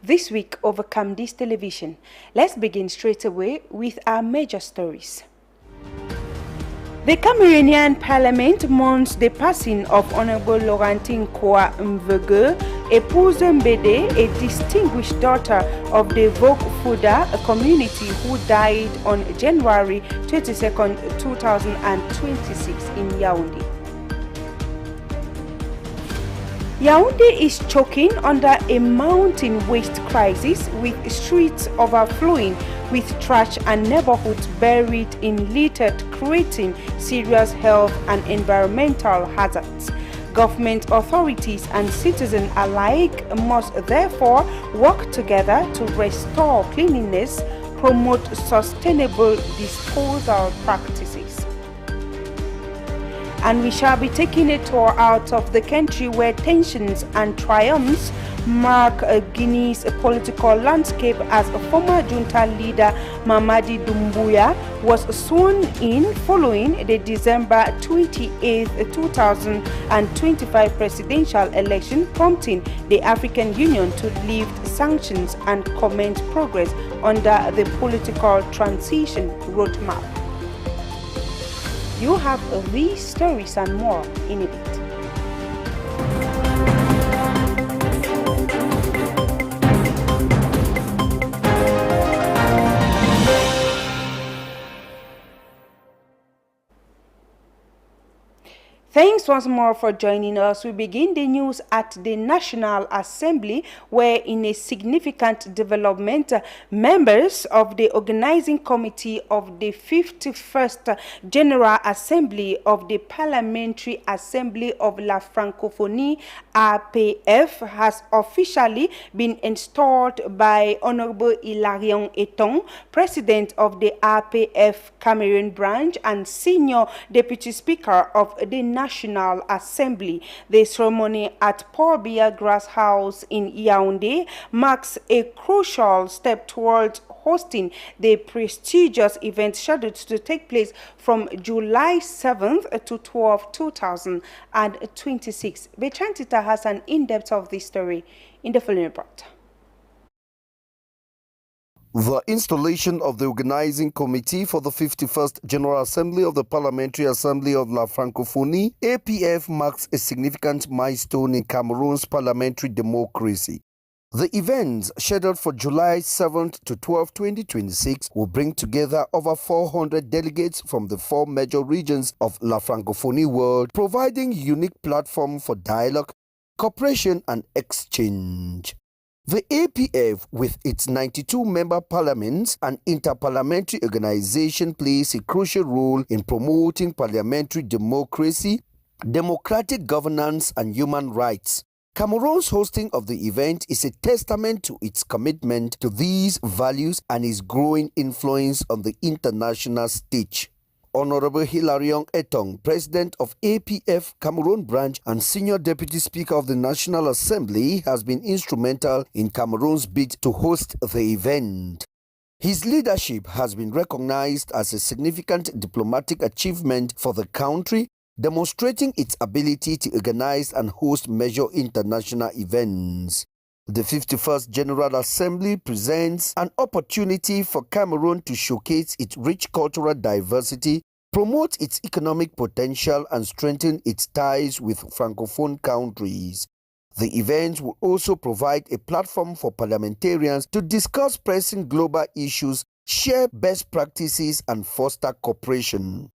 this week over Camdis Television. Let's begin straight away with our major stories. The Cameroonian Parliament mourns the passing of Honorable Laurentine Koa Mvege, Épouse Mbede, a distinguished daughter of the Vok Fuda community who died on January 22, 2026 in Yaoundé. Yaoundé is choking under a mountain waste crisis, with streets overflowing with trash and neighborhoods buried in litter, creating serious health and environmental hazards. Government authorities and citizens alike must therefore work together to restore cleanliness, promote sustainable disposal practices. And we shall be taking a tour out of the country where tensions and triumphs mark Guinea's political landscape as former junta leader Mamadi Doumbouya was sworn in following the December 28, 2025 presidential election, prompting the African Union to lift sanctions and comment progress under the political transition roadmap. You have these stories and more in a bit. Thanks once more for joining us. We begin the news at the National Assembly, where in a significant development, members of the organizing committee of the 51st General Assembly of the Parliamentary Assembly of La Francophonie, APF, has officially been installed by Honorable Hilarion Etong, President of the APF Cameroon branch and Senior Deputy Speaker of the National Assembly. The ceremony at Paul Biya Grass House in Yaoundé marks a crucial step towards hosting the prestigious event scheduled to take place from July 7th to 12th, 2026. Bechantita has an in-depth of this story in the following report. The installation of the Organizing Committee for the 51st General Assembly of the Parliamentary Assembly of La Francophonie, APF, marks a significant milestone in Cameroon's parliamentary democracy. The events, scheduled for July 7th to 12th, 2026, will bring together over 400 delegates from the 4 major regions of La Francophonie world, providing a unique platform for dialogue, cooperation and exchange. The APF, with its 92 member parliaments and interparliamentary organization, plays a crucial role in promoting parliamentary democracy, democratic governance and human rights. Cameroon's hosting of the event is a testament to its commitment to these values and its growing influence on the international stage. Honorable Hilarion Etong, President of APF Cameroon branch and Senior Deputy Speaker of the National Assembly, has been instrumental in Cameroon's bid to host the event. His leadership has been recognized as a significant diplomatic achievement for the country, demonstrating its ability to organize and host major international events. The 51st General Assembly presents an opportunity for Cameroon to showcase its rich cultural diversity, promote its economic potential, and strengthen its ties with Francophone countries. The event will also provide a platform for parliamentarians to discuss pressing global issues, share best practices, and foster cooperation.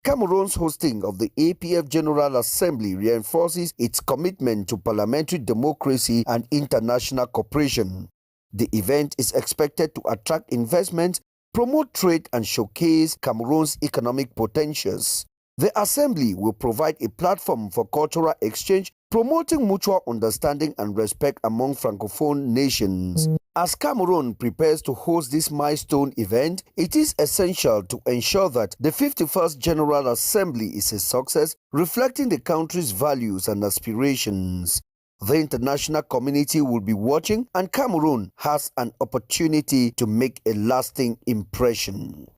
Cameroon's hosting of the APF General Assembly reinforces its commitment to parliamentary democracy and international cooperation. The event is expected to attract investment, promote trade, and showcase Cameroon's economic potentials. The Assembly will provide a platform for cultural exchange, promoting mutual understanding and respect among Francophone nations. As Cameroon prepares to host this milestone event, it is essential to ensure that the 51st General Assembly is a success, reflecting the country's values and aspirations. The international community will be watching, and Cameroon has an opportunity to make a lasting impression.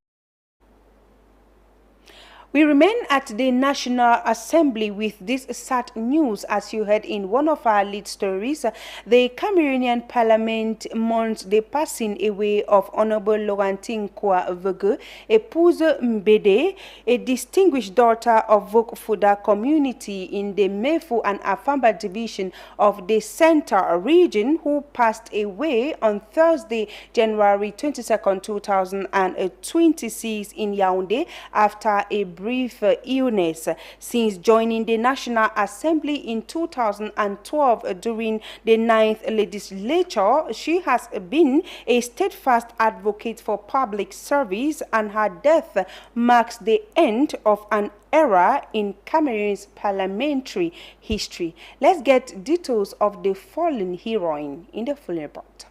We remain at the National Assembly with this sad news. As you heard in one of our lead stories, the Cameroonian Parliament mourns the passing away of Honorable Laurentine Kouavugu Epouze Mbede, a distinguished daughter of Vok Fuda community in the Mefu and Afamba division of the Center region, who passed away on Thursday, January 22, 2026 in Yaoundé after a brief illness. Since joining the National Assembly in 2012 during the 9th legislature, she has been a steadfast advocate for public service, and her death marks the end of an era in Cameroon's parliamentary history. Let's get details of the fallen heroine in the full report.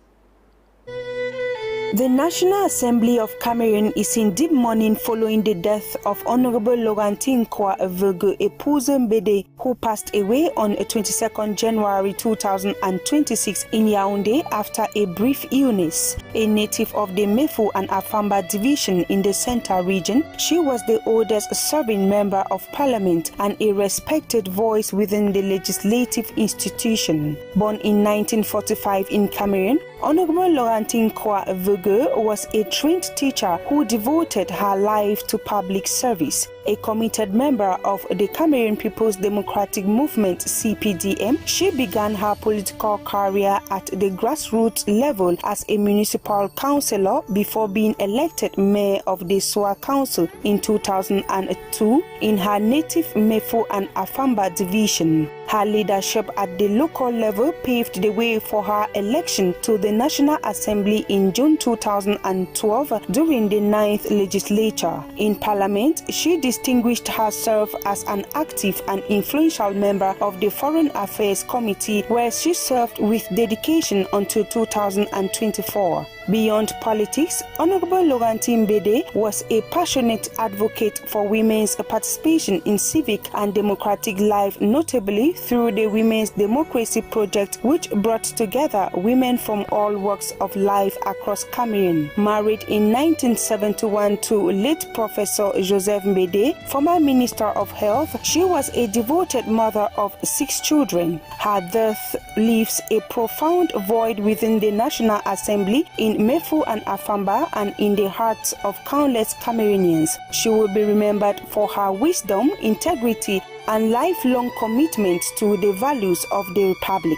The National Assembly of Cameroon is in deep mourning following the death of Honorable Laurentine Kouavugu Epouze Mbede, who passed away on 22nd January 2026 in Yaoundé after a brief illness. A native of the Mefu and Afamba division in the Center region, she was the oldest serving member of parliament and a respected voice within the legislative institution. Born in 1945 in Cameroon, Honorable Laurentine Kouavugu was a trained teacher who devoted her life to public service. A committed member of the Cameroon People's Democratic Movement (CPDM), she began her political career at the grassroots level as a municipal councillor before being elected mayor of the Soa Council in 2002 in her native Mefu and Afamba division. Her leadership at the local level paved the way for her election to the National Assembly in June 2012 during the 9th legislature. In Parliament, she distinguished herself as an active and influential member of the Foreign Affairs Committee, where she served with dedication until 2024. Beyond politics, Honorable Laurentine Mbede was a passionate advocate for women's participation in civic and democratic life, notably through the Women's Democracy Project, which brought together women from all walks of life across Cameroon. Married in 1971 to late Professor Joseph Mbede, former Minister of Health, she was a devoted mother of 6 children. Her death leaves a profound void within the National Assembly in Mefu and Afamba and in the hearts of countless Cameroonians. She will be remembered for her wisdom, integrity, and lifelong commitment to the values of the Republic.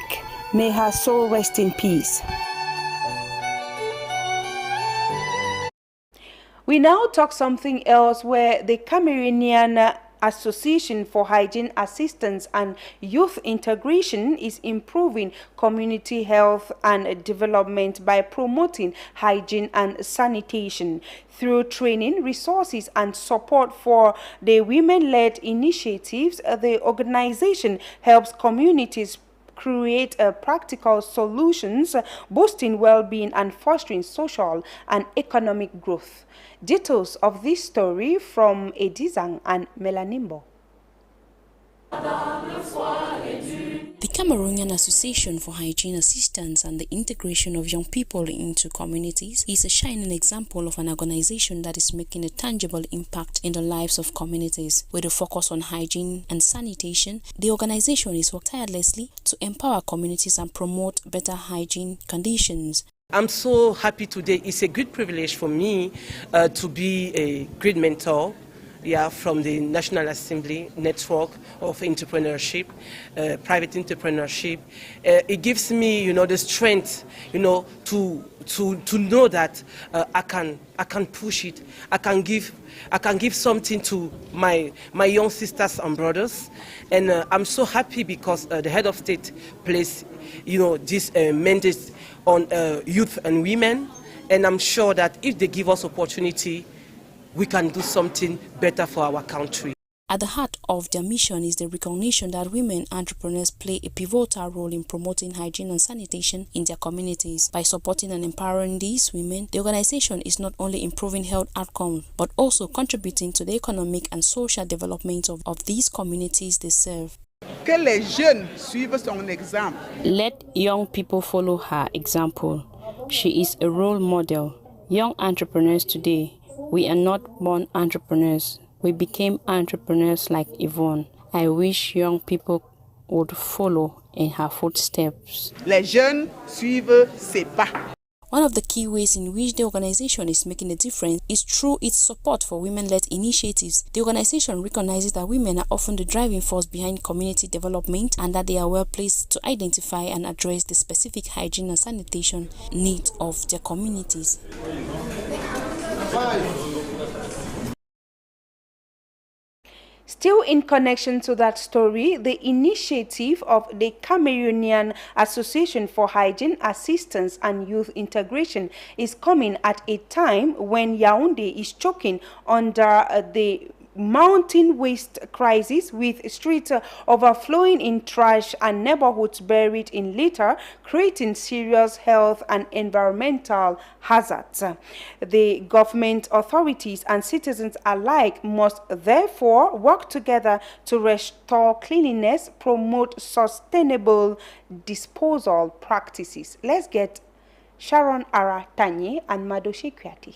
May her soul rest in peace. We now talk something else, where the Cameroonian Association for Hygiene Assistance and Youth Integration is improving community health and development by promoting hygiene and sanitation. Through training, resources, and support for the women-led initiatives, the organization helps communities create practical solutions, boosting well-being and fostering social and economic growth. Details of this story from Edizang and Melanimbo. The Cameroonian Association for Hygiene Assistance and the Integration of Young People into Communities is a shining example of an organization that is making a tangible impact in the lives of communities. With a focus on hygiene and sanitation, the organization is working tirelessly to empower communities and promote better hygiene conditions. I'm so happy today. It's a great privilege for me to be a great mentor from the National Assembly Network of Entrepreneurship, Private Entrepreneurship. It gives me, the strength, to know that I can push it. I can give something to my young sisters and brothers, and I'm so happy because the head of state placed, this mandate on youth and women, and I'm sure that if they give us opportunity, we can do something better for our country. At the heart of their mission is the recognition that women entrepreneurs play a pivotal role in promoting hygiene and sanitation in their communities. By supporting and empowering these women, the organization is not only improving health outcomes, but also contributing to the economic and social development of these communities they serve. Que les jeunes suivent son exemple. Let young people follow her example. She is a role model. Young entrepreneurs today, we are not born entrepreneurs. we became entrepreneurs like Yvonne. I wish young people would follow in her footsteps. Les jeunes suivent ses pas. One of the key ways in which the organization is making a difference is through its support for women-led initiatives. The organization recognizes that women are often the driving force behind community development and that they are well placed to identify and address the specific hygiene and sanitation needs of their communities. Still in connection to that story, the initiative of the Cameroonian Association for Hygiene Assistance and Youth Integration is coming at a time when Yaoundé is choking under the mounting waste crisis, with streets overflowing in trash and neighborhoods buried in litter, creating serious health and environmental hazards. The government, authorities and citizens alike must therefore work together to restore cleanliness, promote sustainable disposal practices. Let's get Sharon Aratanye and Madoshe Kwiati.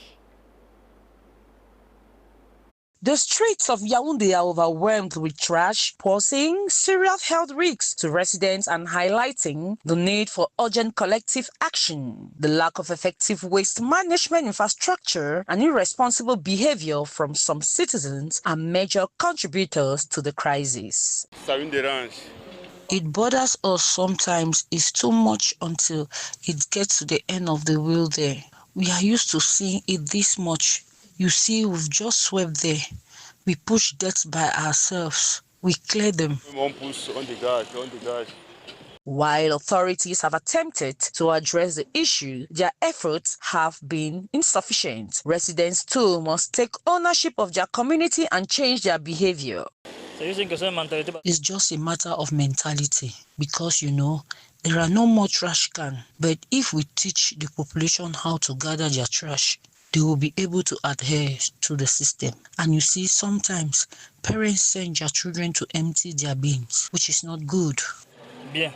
The streets of Yaoundé are overwhelmed with trash, posing serious health risks to residents and highlighting the need for urgent collective action. The lack of effective waste management infrastructure and irresponsible behavior from some citizens are major contributors to the crisis. It bothers us sometimes. It's too much until it gets to the end of the wheel there. We are used to seeing it this much. You see, we've just swept there. We push dirt by ourselves. We clear them. While authorities have attempted to address the issue, their efforts have been insufficient. Residents too must take ownership of their community and change their behavior. It's just a matter of mentality because, you know, there are no more trash cans. But if we teach the population how to gather their trash, they will be able to adhere to the system. And you see, sometimes parents send their children to empty their bins, which is not good. Yeah.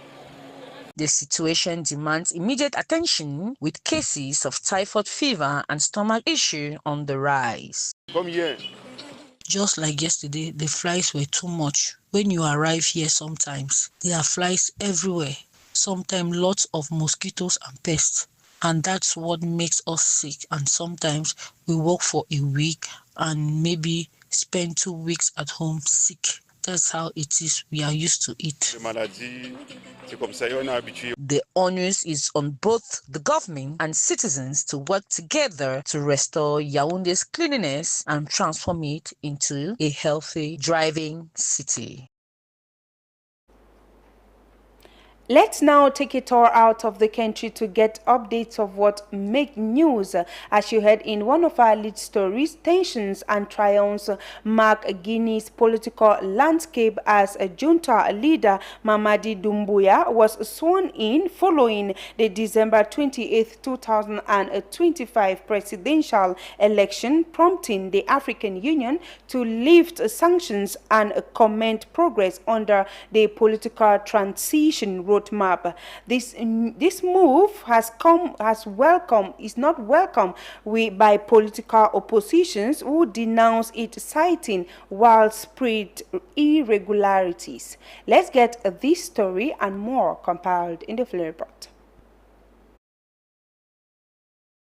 The situation demands immediate attention, with cases of typhoid fever and stomach issue on the rise. Just like yesterday, the flies were too much. When you arrive here sometimes, there are flies everywhere. Sometimes lots of mosquitoes and pests. And that's what makes us sick. And sometimes we work for a week and maybe spend 2 weeks at home sick. That's how it is. We are used to it. The onus is on both the government and citizens to work together to restore Yaoundé's cleanliness and transform it into a healthy, thriving city. Let's now take a tour out of the country to get updates of what make news. As you heard in one of our lead stories, tensions and triumphs mark Guinea's political landscape as a junta leader Mamadi Doumbouya was sworn in following the December 28, 2025 presidential election, prompting the African Union to lift sanctions and comment progress under the political transition roadmap. This move is not welcome by political oppositions who denounce it, citing widespread irregularities. Let's get this story and more compiled in the full report.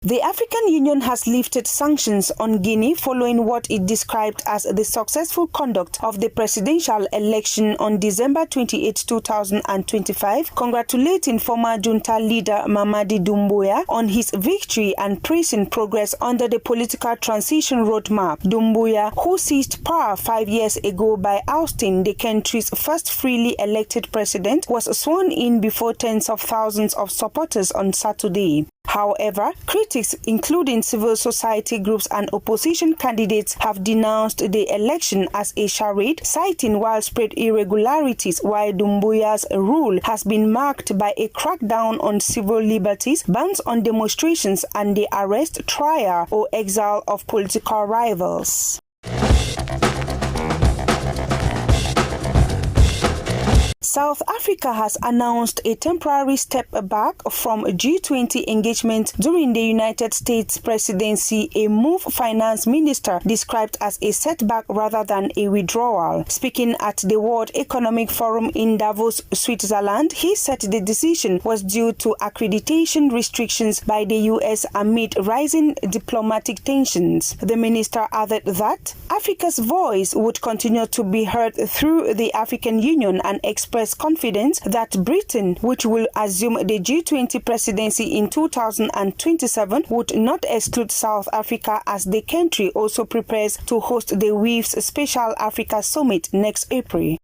The African Union has lifted sanctions on Guinea following what it described as the successful conduct of the presidential election on December 28, 2025, congratulating former junta leader Mamadi Doumbouya on his victory and praising progress under the political transition roadmap. Doumbouya, who seized power 5 years ago by ousting the country's first freely elected president, was sworn in before tens of thousands of supporters on Saturday. However, critics, including civil society groups and opposition candidates, have denounced the election as a charade, citing widespread irregularities, while Doumbouya's rule has been marked by a crackdown on civil liberties, bans on demonstrations, and the arrest, trial, or exile of political rivals. South Africa has announced a temporary step back from G20 engagement during the United States presidency, a move Finance Minister described as a setback rather than a withdrawal. Speaking at the World Economic Forum in Davos, Switzerland, he said the decision was due to accreditation restrictions by the US amid rising diplomatic tensions. The minister added that Africa's voice would continue to be heard through the African Union and express confidence that Britain, which will assume the G20 presidency in 2027, would not exclude South Africa as the country also prepares to host the WEF's Special Africa Summit next April.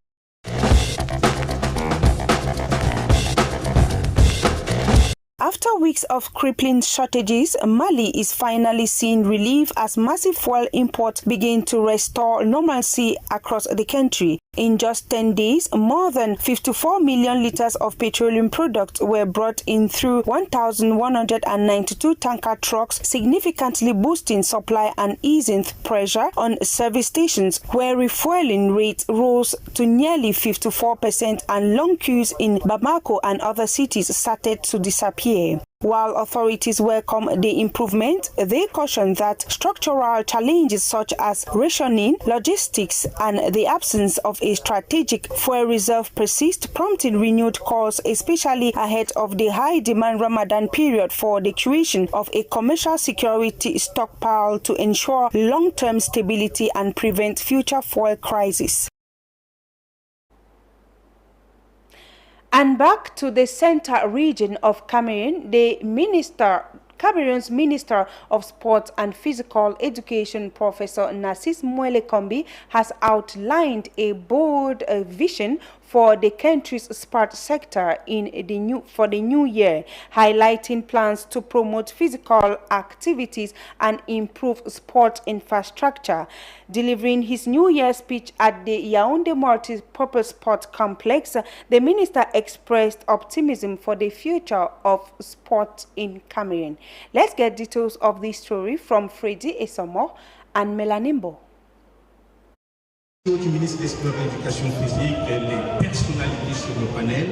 After weeks of crippling shortages, Mali is finally seeing relief as massive fuel imports begin to restore normalcy across the country. In just 10 days, more than 54 million liters of petroleum products were brought in through 1,192 tanker trucks, significantly boosting supply and easing pressure on service stations, where refueling rates rose to nearly 54% and long queues in Bamako and other cities started to disappear. While authorities welcome the improvement, they caution that structural challenges such as rationing, logistics, and the absence of a strategic fuel reserve persist, prompting renewed calls, especially ahead of the high-demand Ramadan period, for the creation of a commercial security stockpile to ensure long-term stability and prevent future fuel crises. And back to the center region of Cameroon, Cameroon's Minister of Sport and Physical Education, Professor Narcisse Moelle Kombi, has outlined a bold vision for the country's sport sector for the new year, highlighting plans to promote physical activities and improve sport infrastructure. Delivering his New Year speech at the Yaoundé Multi-Purpose Sport Complex, the minister expressed optimism for the future of sport in Cameroon. Let's get details of this story from Freddy Esomo and Melanimbo. Du ministre des Sports et de l'Éducation physique, les personnalités sur le panel,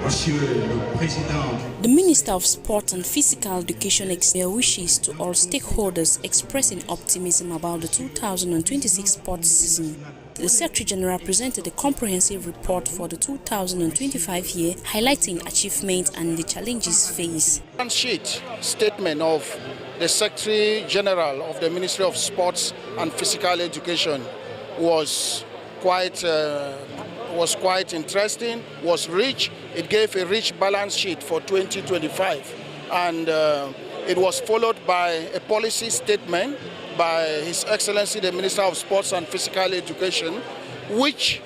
Monsieur le Président. The Minister of Sport and Physical Education expressed wishes to all stakeholders, expressing optimism about the 2026 sports season. The Secretary General presented a comprehensive report for the 2025 year, highlighting achievements and the challenges faced. One sheet statement of the Secretary General of the Ministry of Sports and Physical Education was quite interesting, was rich. It gave a rich balance sheet for 2025, and it was followed by a policy statement by His Excellency the Minister of Sports and Physical Education, which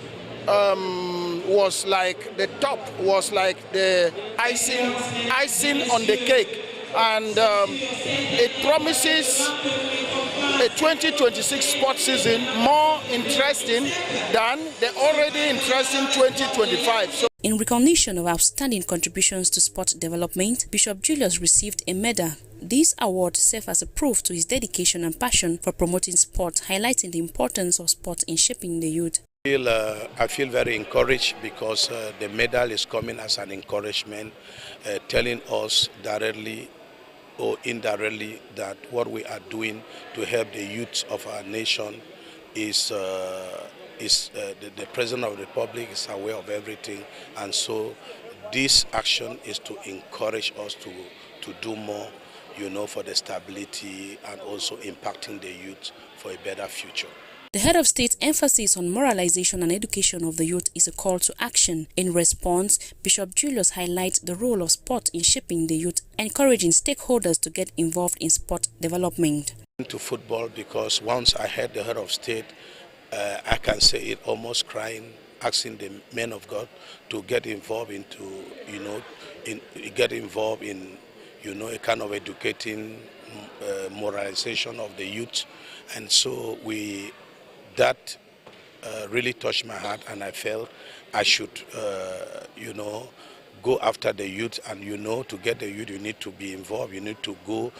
was like the top, was like the icing on the cake, and it promises a 2026 sports season more interesting than the already interesting 2025. So, in recognition of outstanding contributions to sport development, Bishop Julius received a medal. This award serves as a proof to his dedication and passion for promoting sport, highlighting the importance of sport in shaping the youth. I feel very encouraged because the medal is coming as an encouragement, telling us directly or indirectly that what we are doing to help the youth of our nation is the President of the Republic is aware of everything, and so this action is to encourage us to do more, for the stability and also impacting the youth for a better future. The head of state's emphasis on moralization and education of the youth is a call to action. In response, Bishop Julius highlights the role of sport in shaping the youth, encouraging stakeholders to get involved in sport development. To football, because once I heard the head of state, I can say it almost crying, asking the men of God to get involved into, a kind of educating moralization of the youth, and so that really touched my heart, and I felt I should, go after the youth, and to get the youth, you need to be involved, you need to go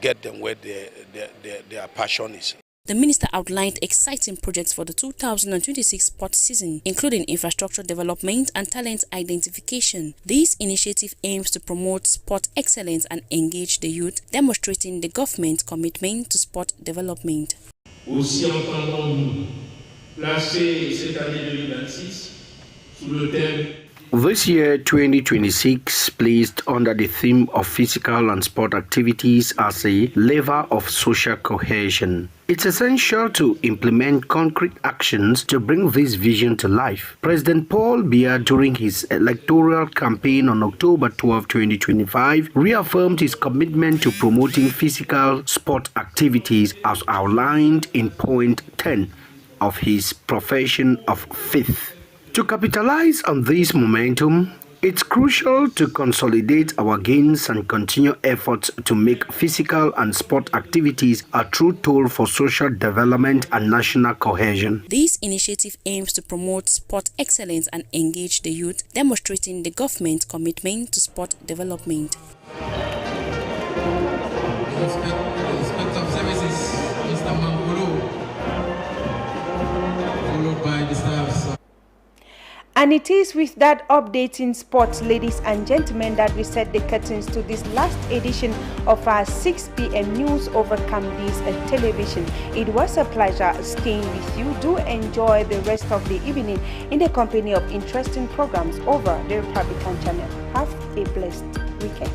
get them where their passion is. The minister outlined exciting projects for the 2026 sports season, including infrastructure development and talent identification. This initiative aims to promote sport excellence and engage the youth, demonstrating the government's commitment to sport development. Aussi entendons-nous placer cette année 2026 sous le thème. This year, 2026, placed under the theme of physical and sport activities as a lever of social cohesion. It's essential to implement concrete actions to bring this vision to life. President Paul Biya, during his electoral campaign on October 12, 2025, reaffirmed his commitment to promoting physical sport activities as outlined in point 10 of his profession of faith. To capitalize on this momentum, it's crucial to consolidate our gains and continue efforts to make physical and sport activities a true tool for social development and national cohesion. This initiative aims to promote sport excellence and engage the youth, demonstrating the government's commitment to sport development. Inspector of Services, Mr. Mangolo, followed by the staff. And it is with that update in sports, ladies and gentlemen, that we set the curtains to this last edition of our 6 p.m. news over Camby's television. It was a pleasure staying with you. Do enjoy the rest of the evening in the company of interesting programs over the Republican channel. Have a blessed weekend.